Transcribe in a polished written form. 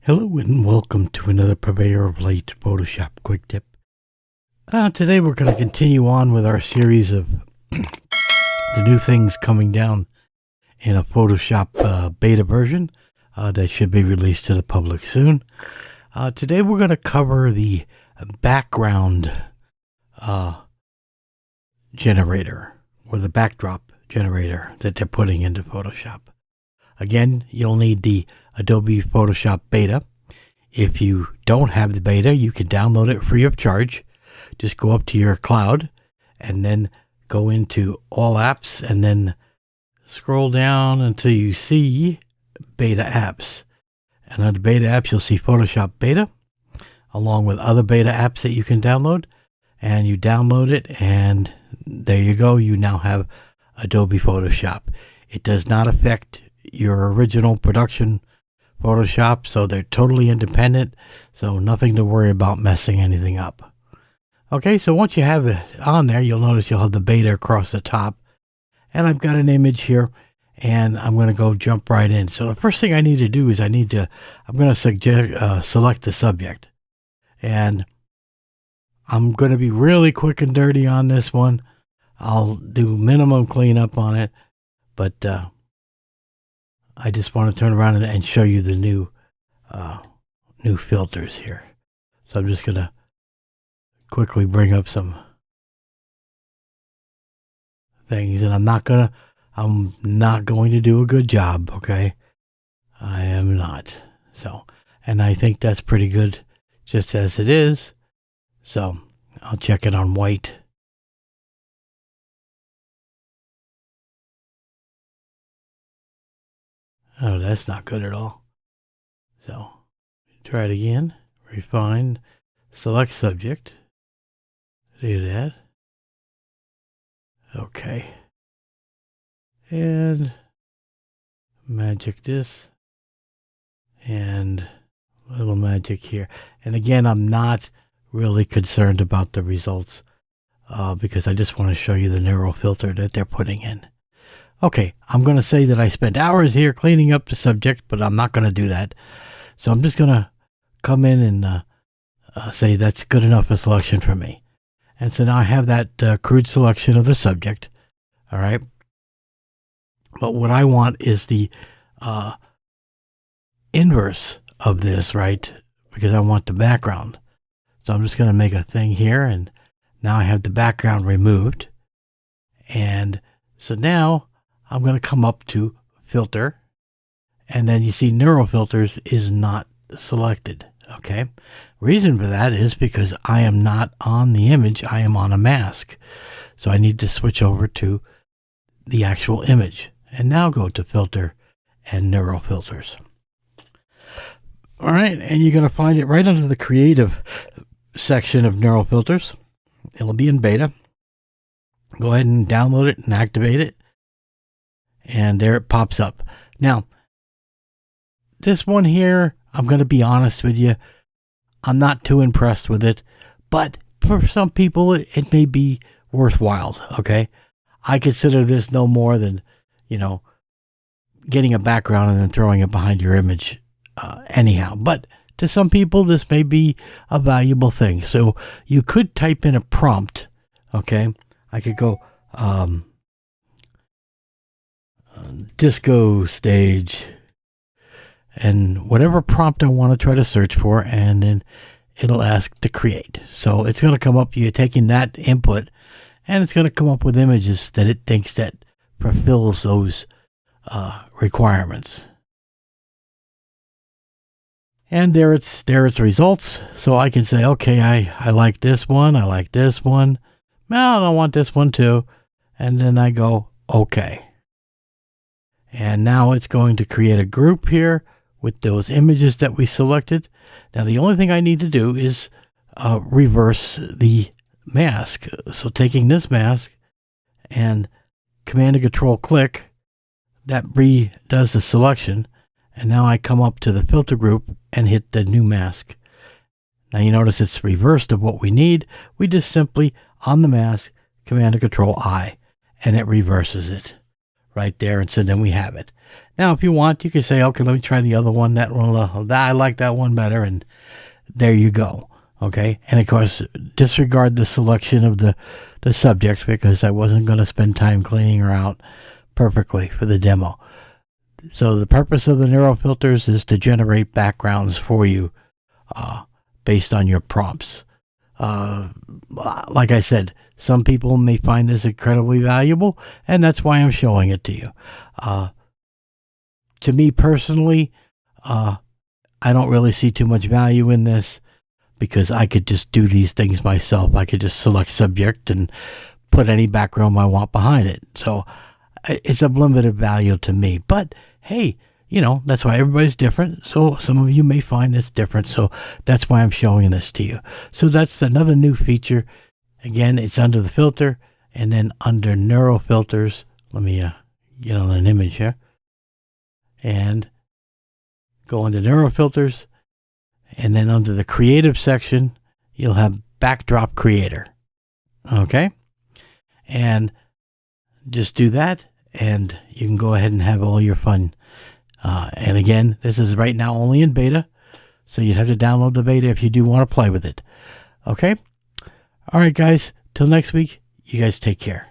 Hello and welcome to another Purveyor of Light Photoshop Quick Tip. Today we're going to continue on with our series of the new things coming down in a Photoshop beta version that should be released to the public soon. Today we're going to cover the background generator, or the BackDrop generator that they're putting into Photoshop. Again, you'll need the Adobe Photoshop beta. If you don't have the beta, you can download it free of charge. Just go up to your cloud and then go into All Apps and then scroll down until you see Beta Apps. And under Beta Apps, you'll see Photoshop Beta, along with other beta apps that you can download. And you download it, and there you go. You now have Adobe Photoshop. It does not affect your original production Photoshop, so they're totally independent, so nothing to worry about messing anything up. Okay, so once you have it on there, you'll notice you'll have the beta across the top, and I've got an image here, and I'm going to go jump right in. So the first thing I need to do is I'm going to select the subject, and I'm going to be really quick and dirty on this one. I'll do minimum cleanup on it, but I just want to turn around and show you the new filters here. So I'm just going to quickly bring up some things, and I'm not going to do a good job, okay? I am not. So, and I think that's pretty good just as it is. So I'll check it on white. Oh, that's not good at all. So try it again. Refine. Select subject. Do that. Okay. And magic this. And a little magic here. And again, I'm not really concerned about the results because I just want to show you the narrow filter that they're putting in. Okay, I'm going to say that I spent hours here cleaning up the subject, but I'm not going to do that. So I'm just going to come in and say that's good enough a selection for me. And so now I have that crude selection of the subject. All right. But what I want is the inverse of this, right? Because I want the background. So I'm just going to make a thing here, and now I have the background removed. And so now I'm going to come up to filter, and then you see neural filters is not selected. Okay. Reason for that is because I am not on the image. I am on a mask. So I need to switch over to the actual image, and now go to filter and neural filters. All right. And you're going to find it right under the creative section of neural filters. It'll be in beta. Go ahead and download it and activate it. And there it pops up. Now, this one here, I'm going to be honest with you, I'm not too impressed with it, but for some people, it may be worthwhile, okay? I consider this no more than, getting a background and then throwing it behind your image anyhow. But to some people, this may be a valuable thing. So you could type in a prompt, okay? I could go, disco stage, and whatever prompt I want to try to search for, and then it'll ask to create. So it's going to come up, you're taking that input, and it's going to come up with images that it thinks that fulfills those requirements. And there its results. So I can say, okay, I like this one, I like this one. No, I don't want this one too. And then I go, okay. And now it's going to create a group here with those images that we selected. Now, the only thing I need to do is reverse the mask. So taking this mask and Command and Control click, that redoes the selection. And now I come up to the filter group and hit the new mask. Now you notice it's reversed of what we need. We just simply, on the mask, Command and Control I, and it reverses it right there. And so then we have it. Now, if you want, you can say, okay, let me try the other one. That one, I like that one better. And there you go. Okay. And of course, disregard the selection of the subject, because I wasn't going to spend time cleaning her out perfectly for the demo. So the purpose of the neural filters is to generate backgrounds for you based on your prompts. Like I said, some people may find this incredibly valuable, and that's why I'm showing it to you. To me personally, I don't really see too much value in this, because I could just do these things myself. I could just select subject and put any background I want behind it. So it's of limited value to me. But hey, that's why everybody's different. So some of you may find it's different. So that's why I'm showing this to you. So that's another new feature. Again, it's under the filter, and then under neural filters. Let me get on an image here and go into neural filters. And then under the creative section, you'll have BackDrop Creator. Okay? And just do that, and you can go ahead and have all your fun. And again, this is right now only in beta, so you'd have to download the beta if you do want to play with it. Okay? All right, guys. Till next week, you guys take care.